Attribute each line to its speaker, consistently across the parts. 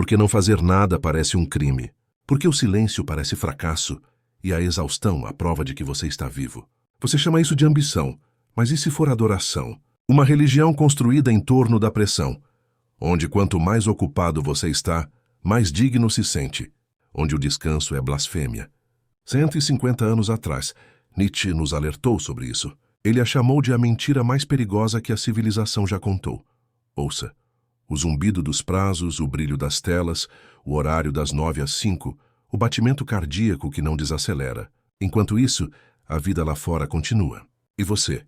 Speaker 1: Porque não fazer nada parece um crime. Porque o silêncio parece fracasso e a exaustão a prova de que você está vivo. Você chama isso de ambição, mas e se for adoração? Uma religião construída em torno da pressão, onde quanto mais ocupado você está, mais digno se sente, onde o descanso é blasfêmia. 150 anos atrás, Nietzsche nos alertou sobre isso. Ele a chamou de a mentira mais perigosa que a civilização já contou. Ouça, o zumbido dos prazos, o brilho das telas, o horário das 9 às 5, o batimento cardíaco que não desacelera. Enquanto isso, a vida lá fora continua. E você?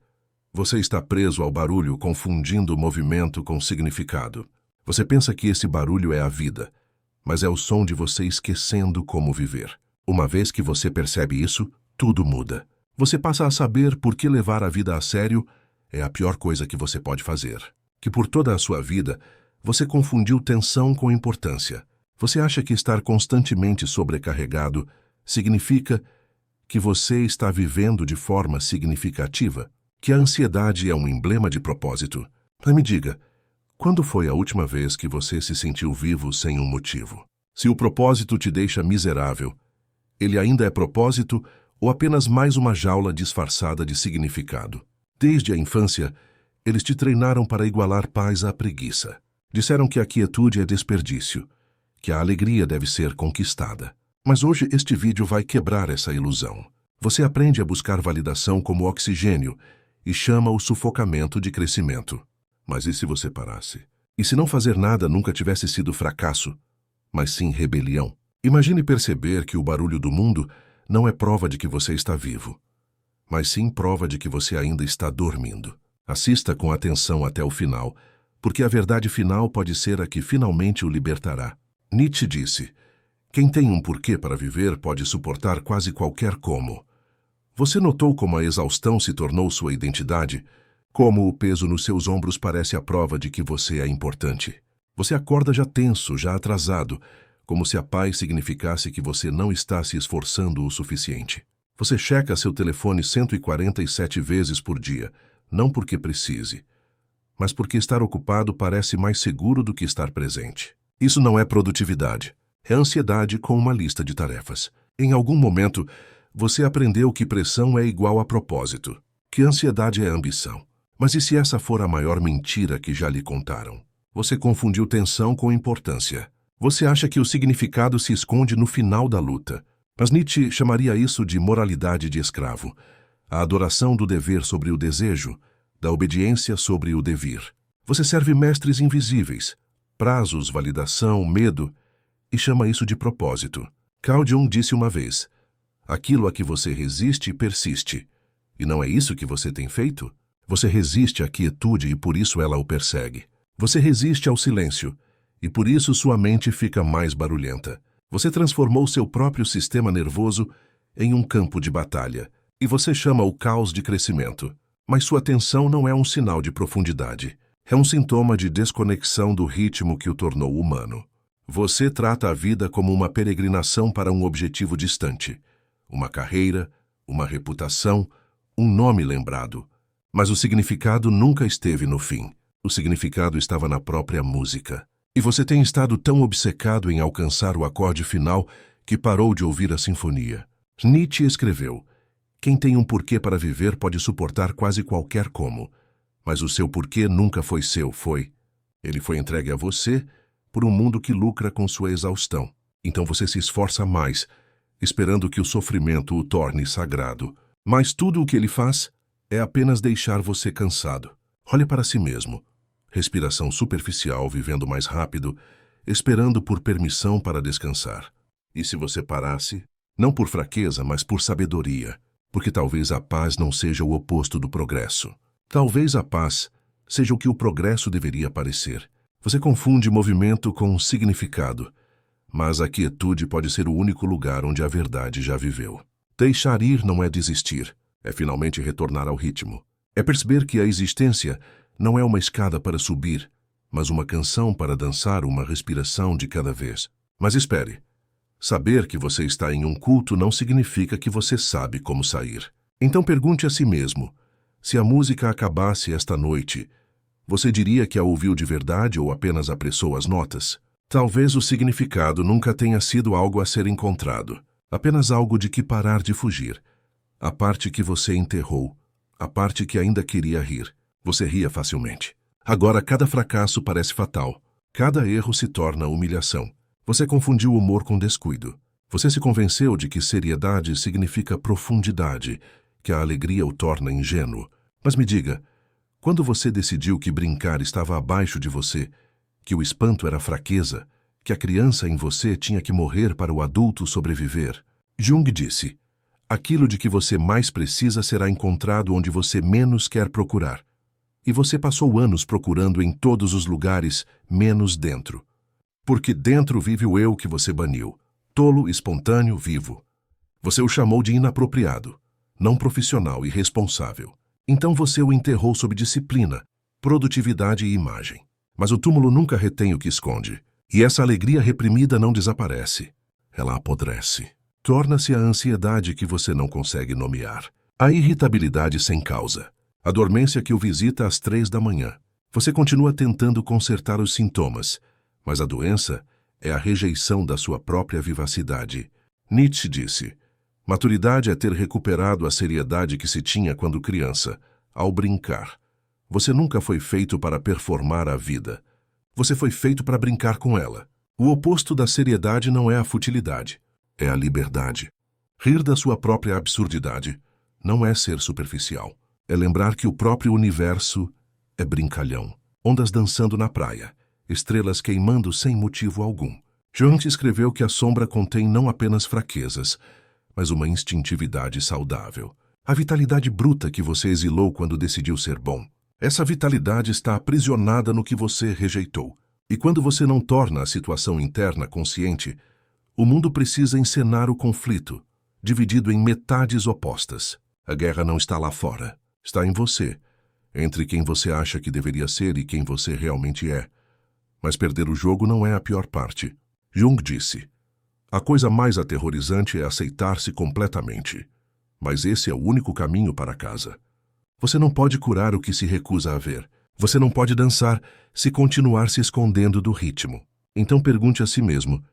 Speaker 1: Você está preso ao barulho, confundindo o movimento com significado. Você pensa que esse barulho é a vida, mas é o som de você esquecendo como viver. Uma vez que você percebe isso, tudo muda. Você passa a saber por que levar a vida a sério é a pior coisa que você pode fazer. Que por toda a sua vida, você confundiu tensão com importância. Você acha que estar constantemente sobrecarregado significa que você está vivendo de forma significativa? Que a ansiedade é um emblema de propósito? Mas me diga, quando foi a última vez que você se sentiu vivo sem um motivo? Se o propósito te deixa miserável, ele ainda é propósito ou apenas mais uma jaula disfarçada de significado? Desde a infância, eles te treinaram para igualar paz à preguiça. Disseram que a quietude é desperdício, que a alegria deve ser conquistada. Mas hoje este vídeo vai quebrar essa ilusão. Você aprende a buscar validação como oxigênio e chama o sufocamento de crescimento. Mas e se você parasse? E se não fazer nada nunca tivesse sido fracasso, mas sim rebelião? Imagine perceber que o barulho do mundo não é prova de que você está vivo, mas sim prova de que você ainda está dormindo. Assista com atenção até o final, porque a verdade final pode ser a que finalmente o libertará. Nietzsche disse: quem tem um porquê para viver pode suportar quase qualquer como. Você notou como a exaustão se tornou sua identidade? Como o peso nos seus ombros parece a prova de que você é importante? Você acorda já tenso, já atrasado, como se a paz significasse que você não está se esforçando o suficiente. Você checa seu telefone 147 vezes por dia, não porque precise, mas porque estar ocupado parece mais seguro do que estar presente. Isso não é produtividade, é ansiedade com uma lista de tarefas. Em algum momento, você aprendeu que pressão é igual a propósito, que ansiedade é ambição. Mas e se essa for a maior mentira que já lhe contaram? Você confundiu tensão com importância. Você acha que o significado se esconde no final da luta. Mas Nietzsche chamaria isso de moralidade de escravo, a adoração do dever sobre o desejo, da obediência sobre o devir. Você serve mestres invisíveis, prazos, validação, medo, e chama isso de propósito. Carl Jung disse uma vez: aquilo a que você resiste persiste. E não é isso que você tem feito? Você resiste à quietude e por isso ela o persegue. Você resiste ao silêncio e por isso sua mente fica mais barulhenta. Você transformou seu próprio sistema nervoso em um campo de batalha e você chama o caos de crescimento. Mas sua tensão não é um sinal de profundidade. É um sintoma de desconexão do ritmo que o tornou humano. Você trata a vida como uma peregrinação para um objetivo distante. Uma carreira, uma reputação, um nome lembrado. Mas o significado nunca esteve no fim. O significado estava na própria música. E você tem estado tão obcecado em alcançar o acorde final que parou de ouvir a sinfonia. Nietzsche escreveu: quem tem um porquê para viver pode suportar quase qualquer como. Mas o seu porquê nunca foi seu, foi. Ele foi entregue a você por um mundo que lucra com sua exaustão. Então você se esforça mais, esperando que o sofrimento o torne sagrado. Mas tudo o que ele faz é apenas deixar você cansado. Olhe para si mesmo. Respiração superficial, vivendo mais rápido, esperando por permissão para descansar. E se você parasse? Não por fraqueza, mas por sabedoria. Porque talvez a paz não seja o oposto do progresso. Talvez a paz seja o que o progresso deveria parecer. Você confunde movimento com significado, mas a quietude pode ser o único lugar onde a verdade já viveu. Deixar ir não é desistir, é finalmente retornar ao ritmo. É perceber que a existência não é uma escada para subir, mas uma canção para dançar uma respiração de cada vez. Mas espere. Saber que você está em um culto não significa que você sabe como sair. Então pergunte a si mesmo: se a música acabasse esta noite, você diria que a ouviu de verdade ou apenas apressou as notas? Talvez o significado nunca tenha sido algo a ser encontrado, apenas algo de que parar de fugir. A parte que você enterrou, a parte que ainda queria rir. Você ria facilmente. Agora cada fracasso parece fatal. Cada erro se torna humilhação. Você confundiu humor com descuido. Você se convenceu de que seriedade significa profundidade, que a alegria o torna ingênuo. Mas me diga, quando você decidiu que brincar estava abaixo de você, que o espanto era fraqueza, que a criança em você tinha que morrer para o adulto sobreviver? Jung disse: aquilo de que você mais precisa será encontrado onde você menos quer procurar. E você passou anos procurando em todos os lugares, menos dentro. Porque dentro vive o eu que você baniu, tolo, espontâneo, vivo. Você o chamou de inapropriado, não profissional e responsável. Então você o enterrou sob disciplina, produtividade e imagem. Mas o túmulo nunca retém o que esconde. E essa alegria reprimida não desaparece. Ela apodrece. Torna-se a ansiedade que você não consegue nomear. A irritabilidade sem causa. A dormência que o visita às 3 da manhã. Você continua tentando consertar os sintomas, mas a doença é a rejeição da sua própria vivacidade. Nietzsche disse: maturidade é ter recuperado a seriedade que se tinha quando criança, ao brincar. Você nunca foi feito para performar a vida. Você foi feito para brincar com ela. O oposto da seriedade não é a futilidade, é a liberdade. Rir da sua própria absurdidade não é ser superficial. É lembrar que o próprio universo é brincalhão. Ondas dançando na praia, estrelas queimando sem motivo algum. Jung escreveu que a sombra contém não apenas fraquezas, mas uma instintividade saudável. A vitalidade bruta que você exilou quando decidiu ser bom. Essa vitalidade está aprisionada no que você rejeitou. E quando você não torna a situação interna consciente, o mundo precisa encenar o conflito, dividido em metades opostas. A guerra não está lá fora, está em você, entre quem você acha que deveria ser e quem você realmente é. Mas perder o jogo não é a pior parte. Jung disse: a coisa mais aterrorizante é aceitar-se completamente. Mas esse é o único caminho para casa. Você não pode curar o que se recusa a ver. Você não pode dançar se continuar se escondendo do ritmo. Então pergunte a si mesmo: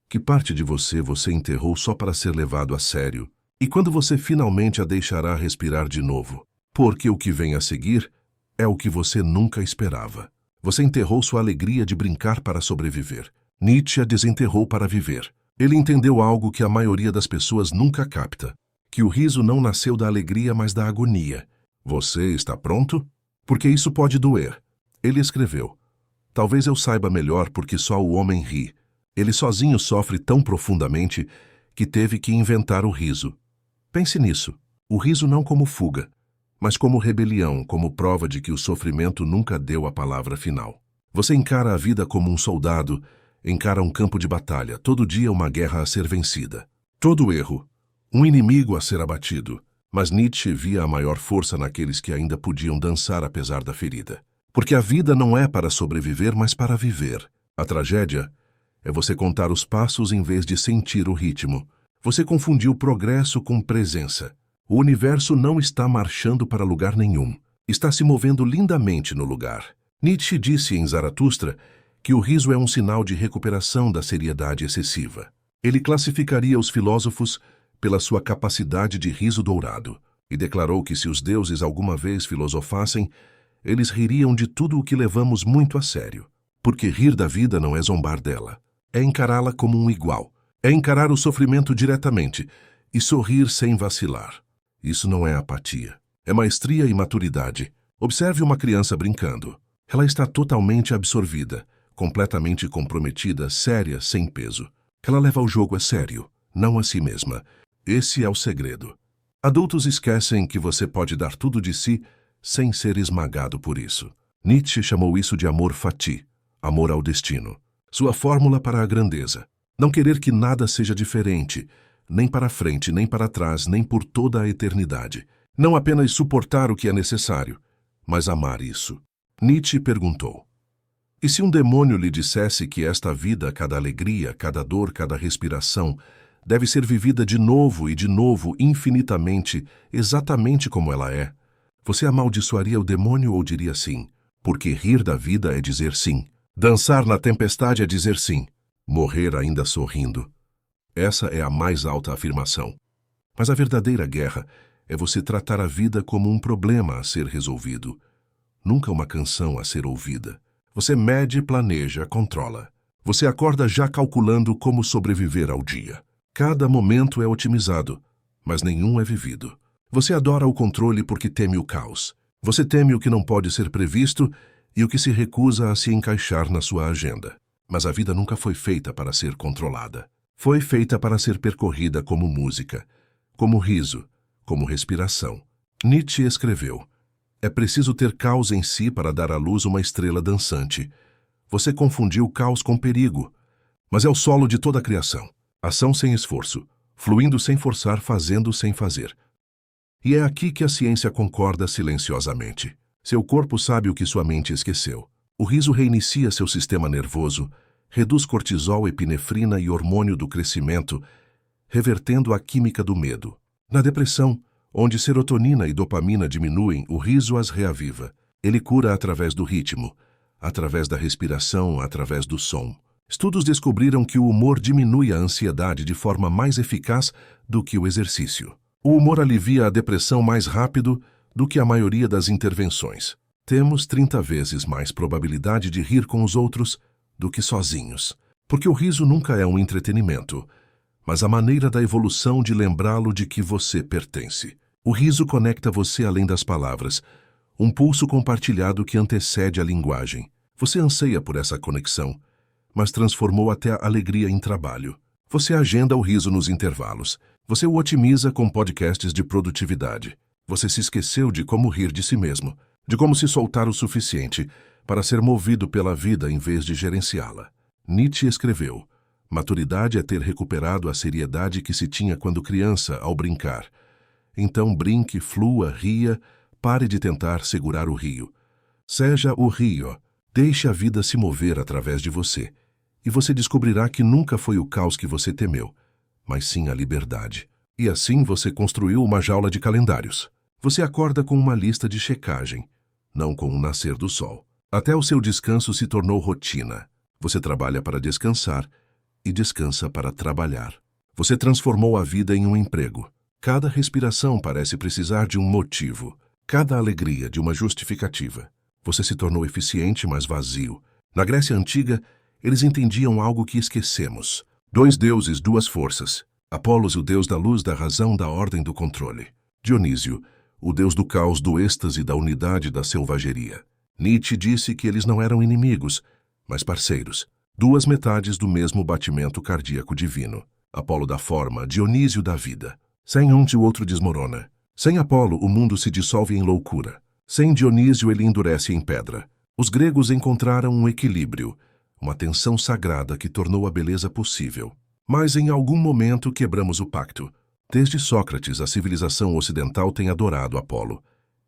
Speaker 1: que parte de você enterrou só para ser levado a sério? E quando você finalmente a deixará respirar de novo? Porque o que vem a seguir é o que você nunca esperava. Você enterrou sua alegria de brincar para sobreviver. Nietzsche a desenterrou para viver. Ele entendeu algo que a maioria das pessoas nunca capta: que o riso não nasceu da alegria, mas da agonia. Você está pronto? Porque isso pode doer. Ele escreveu: talvez eu saiba melhor porque só o homem ri. Ele sozinho sofre tão profundamente que teve que inventar o riso. Pense nisso. O riso não como fuga, mas como rebelião, como prova de que o sofrimento nunca deu a palavra final. Você encara a vida como um soldado, encara um campo de batalha, todo dia uma guerra a ser vencida. Todo erro, um inimigo a ser abatido. Mas Nietzsche via a maior força naqueles que ainda podiam dançar apesar da ferida. Porque a vida não é para sobreviver, mas para viver. A tragédia é você contar os passos em vez de sentir o ritmo. Você confundiu progresso com presença. O universo não está marchando para lugar nenhum. Está se movendo lindamente no lugar. Nietzsche disse em Zaratustra que o riso é um sinal de recuperação da seriedade excessiva. Ele classificaria os filósofos pela sua capacidade de riso dourado, e declarou que se os deuses alguma vez filosofassem, eles ririam de tudo o que levamos muito a sério. Porque rir da vida não é zombar dela, é encará-la como um igual, é encarar o sofrimento diretamente e sorrir sem vacilar. Isso não é apatia, é maestria e maturidade. Observe uma criança brincando. Ela está totalmente absorvida, completamente comprometida, séria, sem peso. Ela leva o jogo a sério, não a si mesma. Esse é o segredo. Adultos esquecem que você pode dar tudo de si sem ser esmagado por isso. Nietzsche chamou isso de amor fati, amor ao destino. Sua fórmula para a grandeza. Não querer que nada seja diferente, nem para frente, nem para trás, nem por toda a eternidade. Não apenas suportar o que é necessário, mas amar isso. Nietzsche perguntou: e se um demônio lhe dissesse que esta vida, cada alegria, cada dor, cada respiração, deve ser vivida de novo e de novo, infinitamente, exatamente como ela é? Você amaldiçoaria o demônio ou diria sim? Porque rir da vida é dizer sim. Dançar na tempestade é dizer sim. Morrer ainda sorrindo. Essa é a mais alta afirmação. Mas a verdadeira guerra é você tratar a vida como um problema a ser resolvido, nunca uma canção a ser ouvida. Você mede, planeja, controla. Você acorda já calculando como sobreviver ao dia. Cada momento é otimizado, mas nenhum é vivido. Você adora o controle porque teme o caos. Você teme o que não pode ser previsto e o que se recusa a se encaixar na sua agenda. Mas a vida nunca foi feita para ser controlada. Foi feita para ser percorrida como música, como riso, como respiração. Nietzsche escreveu: é preciso ter caos em si para dar à luz uma estrela dançante. Você confundiu caos com perigo, mas é o solo de toda a criação. Ação sem esforço, fluindo sem forçar, fazendo sem fazer. E é aqui que a ciência concorda silenciosamente. Seu corpo sabe o que sua mente esqueceu. O riso reinicia seu sistema nervoso, reduz cortisol, epinefrina e hormônio do crescimento, revertendo a química do medo. Na depressão, onde serotonina e dopamina diminuem, o riso as reaviva. Ele cura através do ritmo, através da respiração, através do som. Estudos descobriram que o humor diminui a ansiedade de forma mais eficaz do que o exercício. O humor alivia a depressão mais rápido do que a maioria das intervenções. Temos 30 vezes mais probabilidade de rir com os outros do que sozinhos. Porque o riso nunca é um entretenimento, mas a maneira da evolução de lembrá-lo de que você pertence. O riso conecta você além das palavras, um pulso compartilhado que antecede a linguagem. Você anseia por essa conexão, mas transformou até a alegria em trabalho. Você agenda o riso nos intervalos. Você o otimiza com podcasts de produtividade. Você se esqueceu de como rir de si mesmo, de como se soltar o suficiente para ser movido pela vida em vez de gerenciá-la. Nietzsche escreveu: maturidade é ter recuperado a seriedade que se tinha quando criança ao brincar. Então brinque, flua, ria, pare de tentar segurar o rio. Seja o rio, deixe a vida se mover através de você. E você descobrirá que nunca foi o caos que você temeu, mas sim a liberdade. E assim você construiu uma jaula de calendários. Você acorda com uma lista de checagem, não com o nascer do sol. Até o seu descanso se tornou rotina. Você trabalha para descansar e descansa para trabalhar. Você transformou a vida em um emprego. Cada respiração parece precisar de um motivo, cada alegria de uma justificativa. Você se tornou eficiente, mas vazio. Na Grécia Antiga, eles entendiam algo que esquecemos. 2 deuses, 2 forças. Apolos, o deus da luz, da razão, da ordem, do controle. Dionísio, o deus do caos, do êxtase, da unidade, da selvageria. Nietzsche disse que eles não eram inimigos, mas parceiros. 2 metades do mesmo batimento cardíaco divino. Apolo da forma, Dionísio da vida. Sem um, o outro desmorona. Sem Apolo, o mundo se dissolve em loucura. Sem Dionísio, ele endurece em pedra. Os gregos encontraram um equilíbrio, uma tensão sagrada que tornou a beleza possível. Mas em algum momento quebramos o pacto. Desde Sócrates, a civilização ocidental tem adorado Apolo.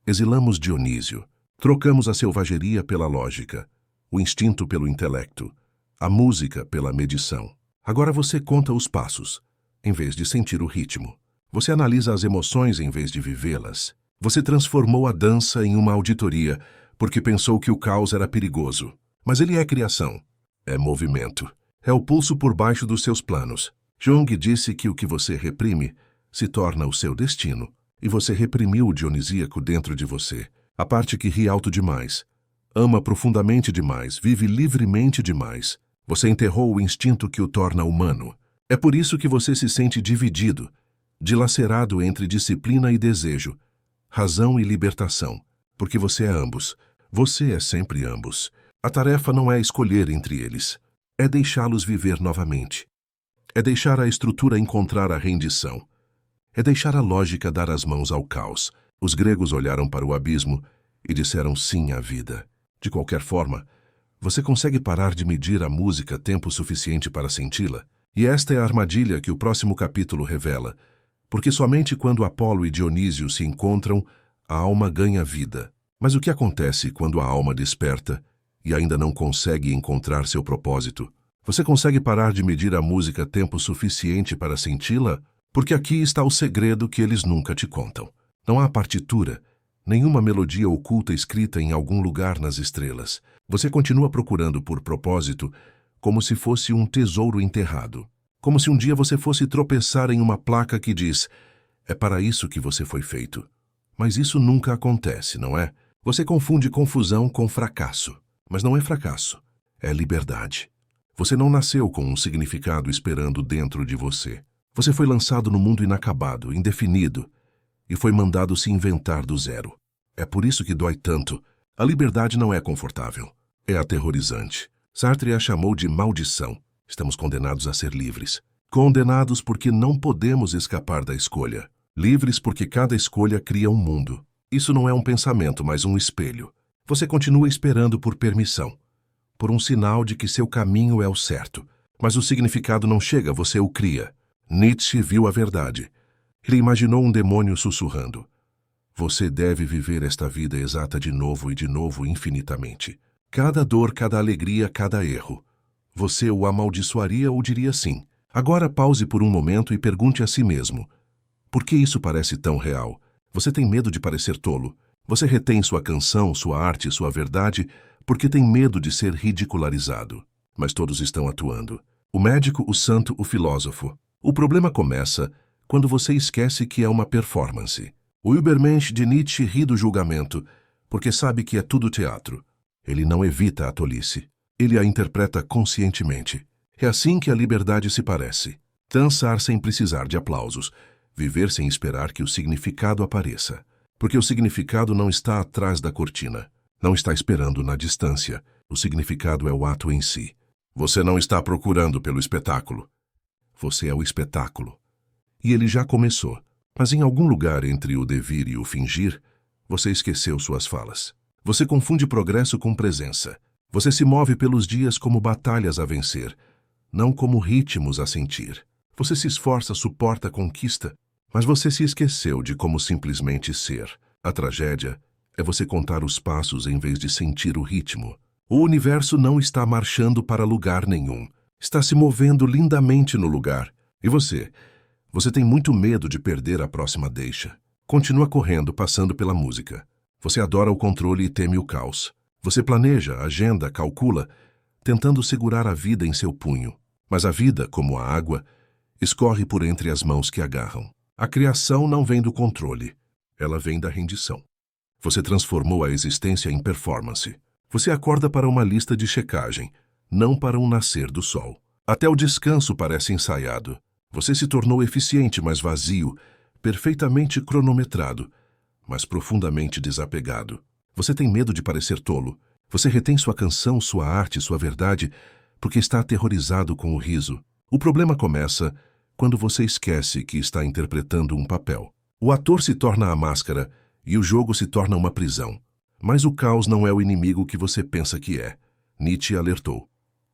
Speaker 1: Exilamos Dionísio. Trocamos a selvageria pela lógica, o instinto pelo intelecto, a música pela medição. Agora você conta os passos, em vez de sentir o ritmo. Você analisa as emoções em vez de vivê-las. Você transformou a dança em uma auditoria, porque pensou que o caos era perigoso. Mas ele é criação. É movimento. É o pulso por baixo dos seus planos. Jung disse que o que você reprime se torna o seu destino. E você reprimiu o dionisíaco dentro de você. A parte que ri alto demais, ama profundamente demais, vive livremente demais. Você enterrou o instinto que o torna humano. É por isso que você se sente dividido, dilacerado entre disciplina e desejo, razão e libertação. Porque você é ambos. Você é sempre ambos. A tarefa não é escolher entre eles. É deixá-los viver novamente. É deixar a estrutura encontrar a rendição. É deixar a lógica dar as mãos ao caos. Os gregos olharam para o abismo e disseram sim à vida. De qualquer forma, você consegue parar de medir a música tempo suficiente para senti-la? E esta é a armadilha que o próximo capítulo revela. Porque somente quando Apolo e Dionísio se encontram, a alma ganha vida. Mas o que acontece quando a alma desperta e ainda não consegue encontrar seu propósito? Você consegue parar de medir a música tempo suficiente para senti-la? Porque aqui está o segredo que eles nunca te contam. Não há partitura, nenhuma melodia oculta escrita em algum lugar nas estrelas. Você continua procurando por propósito como se fosse um tesouro enterrado. Como se um dia você fosse tropeçar em uma placa que diz: é para isso que você foi feito. Mas isso nunca acontece, não é? Você confunde confusão com fracasso. Mas não é fracasso, é liberdade. Você não nasceu com um significado esperando dentro de você. Você foi lançado no mundo inacabado, indefinido, e foi mandado se inventar do zero. É por isso que dói tanto. A liberdade não é confortável. É aterrorizante. Sartre a chamou de maldição. Estamos condenados a ser livres. Condenados porque não podemos escapar da escolha. Livres porque cada escolha cria um mundo. Isso não é um pensamento, mas um espelho. Você continua esperando por permissão, por um sinal de que seu caminho é o certo. Mas o significado não chega, você o cria. Nietzsche viu a verdade. Ele imaginou um demônio sussurrando: você deve viver esta vida exata de novo e de novo infinitamente. Cada dor, cada alegria, cada erro. Você o amaldiçoaria ou diria sim. Agora pause por um momento e pergunte a si mesmo: por que isso parece tão real? Você tem medo de parecer tolo? Você retém sua canção, sua arte, sua verdade porque tem medo de ser ridicularizado. Mas todos estão atuando. O médico, o santo, o filósofo. O problema começa quando você esquece que é uma performance. O Übermensch de Nietzsche ri do julgamento porque sabe que é tudo teatro. Ele não evita a tolice. Ele a interpreta conscientemente. É assim que a liberdade se parece. Dançar sem precisar de aplausos. Viver sem esperar que o significado apareça. Porque o significado não está atrás da cortina. Não está esperando na distância. O significado é o ato em si. Você não está procurando pelo espetáculo. Você é o espetáculo. E ele já começou. Mas em algum lugar entre o devir e o fingir, você esqueceu suas falas. Você confunde progresso com presença. Você se move pelos dias como batalhas a vencer, não como ritmos a sentir. Você se esforça, suporta a conquista, mas você se esqueceu de como simplesmente ser. A tragédia é você contar os passos em vez de sentir o ritmo. O universo não está marchando para lugar nenhum. Está se movendo lindamente no lugar. E você? Você tem muito medo de perder a próxima deixa. Continua correndo, passando pela música. Você adora o controle e teme o caos. Você planeja, agenda, calcula, tentando segurar a vida em seu punho. Mas a vida, como a água, escorre por entre as mãos que agarram. A criação não vem do controle. Ela vem da rendição. Você transformou a existência em performance. Você acorda para uma lista de checagem, não para um nascer do sol. Até o descanso parece ensaiado. Você se tornou eficiente, mas vazio, perfeitamente cronometrado, mas profundamente desapegado. Você tem medo de parecer tolo. Você retém sua canção, sua arte, sua verdade, porque está aterrorizado com o riso. O problema começa quando você esquece que está interpretando um papel. O ator se torna a máscara e o jogo se torna uma prisão. Mas o caos não é o inimigo que você pensa que é. Nietzsche alertou.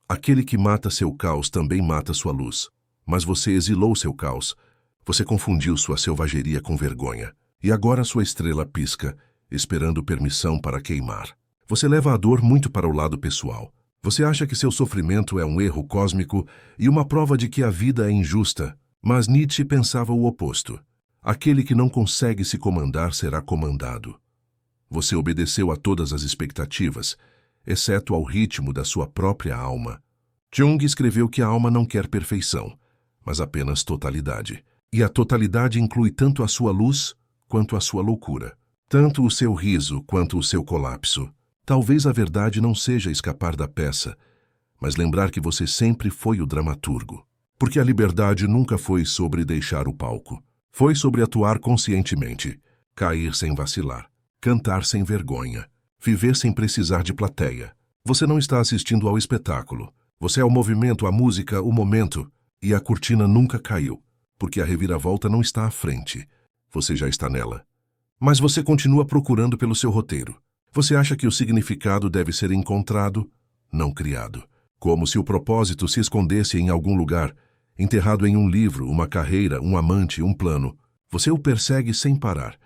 Speaker 1: Aquele que mata seu caos também mata sua luz. Mas você exilou seu caos. Você confundiu sua selvageria com vergonha. E agora sua estrela pisca, esperando permissão para queimar. Você leva a dor muito para o lado pessoal. Você acha que seu sofrimento é um erro cósmico e uma prova de que a vida é injusta. Mas Nietzsche pensava o oposto. Aquele que não consegue se comandar será comandado. Você obedeceu a todas as expectativas, exceto ao ritmo da sua própria alma. Jung escreveu que a alma não quer perfeição, mas apenas totalidade. E a totalidade inclui tanto a sua luz quanto a sua loucura. Tanto o seu riso quanto o seu colapso. Talvez a verdade não seja escapar da peça, mas lembrar que você sempre foi o dramaturgo. Porque a liberdade nunca foi sobre deixar o palco. Foi sobre atuar conscientemente, cair sem vacilar, cantar sem vergonha, viver sem precisar de plateia. Você não está assistindo ao espetáculo. Você é o movimento, a música, o momento. E a cortina nunca caiu, porque a reviravolta não está à frente. Você já está nela. Mas você continua procurando pelo seu roteiro. Você acha que o significado deve ser encontrado, não criado. Como se o propósito se escondesse em algum lugar, enterrado em um livro, uma carreira, um amante, um plano. Você o persegue sem parar,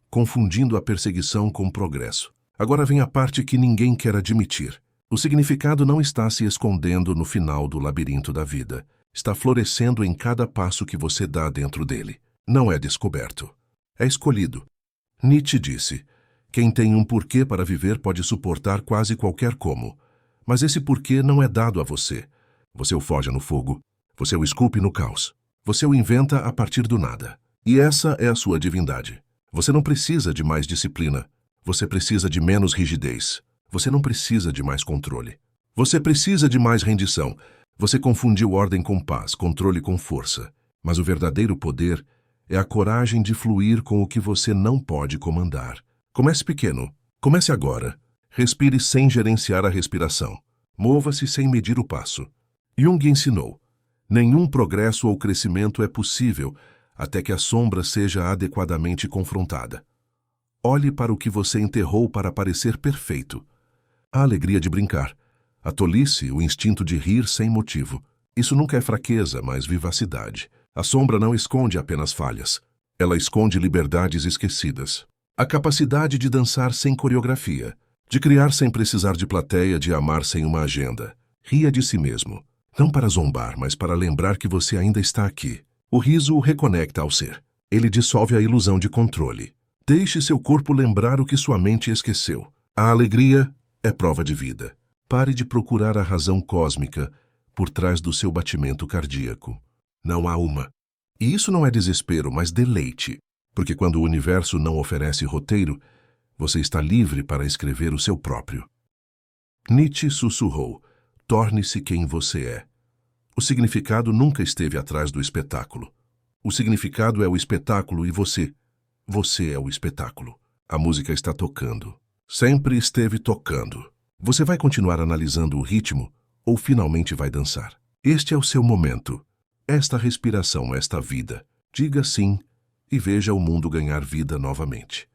Speaker 1: confundindo a perseguição com progresso. Agora vem a parte que ninguém quer admitir. O significado não está se escondendo no final do labirinto da vida. Está florescendo em cada passo que você dá dentro dele. Não é descoberto. É escolhido. Nietzsche disse: quem tem um porquê para viver pode suportar quase qualquer como. Mas esse porquê não é dado a você. Você o forja no fogo. Você o esculpe no caos. Você o inventa a partir do nada. E essa é a sua divindade. Você não precisa de mais disciplina. Você precisa de menos rigidez. Você não precisa de mais controle. Você precisa de mais rendição. Você confundiu ordem com paz, controle com força. Mas o verdadeiro poder é a coragem de fluir com o que você não pode comandar. Comece pequeno. Comece agora. Respire sem gerenciar a respiração. Mova-se sem medir o passo. Jung ensinou: nenhum progresso ou crescimento é possível até que a sombra seja adequadamente confrontada. Olhe para o que você enterrou para parecer perfeito. A alegria de brincar, a tolice, o instinto de rir sem motivo. Isso nunca é fraqueza, mas vivacidade. A sombra não esconde apenas falhas. Ela esconde liberdades esquecidas. A capacidade de dançar sem coreografia, de criar sem precisar de plateia, de amar sem uma agenda. Ria de si mesmo. Não para zombar, mas para lembrar que você ainda está aqui. O riso o reconecta ao ser. Ele dissolve a ilusão de controle. Deixe seu corpo lembrar o que sua mente esqueceu. A alegria é prova de vida. Pare de procurar a razão cósmica por trás do seu batimento cardíaco. Não há uma. E isso não é desespero, mas deleite. Porque quando o universo não oferece roteiro, você está livre para escrever o seu próprio. Nietzsche sussurrou: torne-se quem você é. O significado nunca esteve atrás do espetáculo. O significado é o espetáculo e você. Você é o espetáculo. A música está tocando. Sempre esteve tocando. Você vai continuar analisando o ritmo ou finalmente vai dançar? Este é o seu momento. Esta respiração, esta vida. Diga sim e veja o mundo ganhar vida novamente.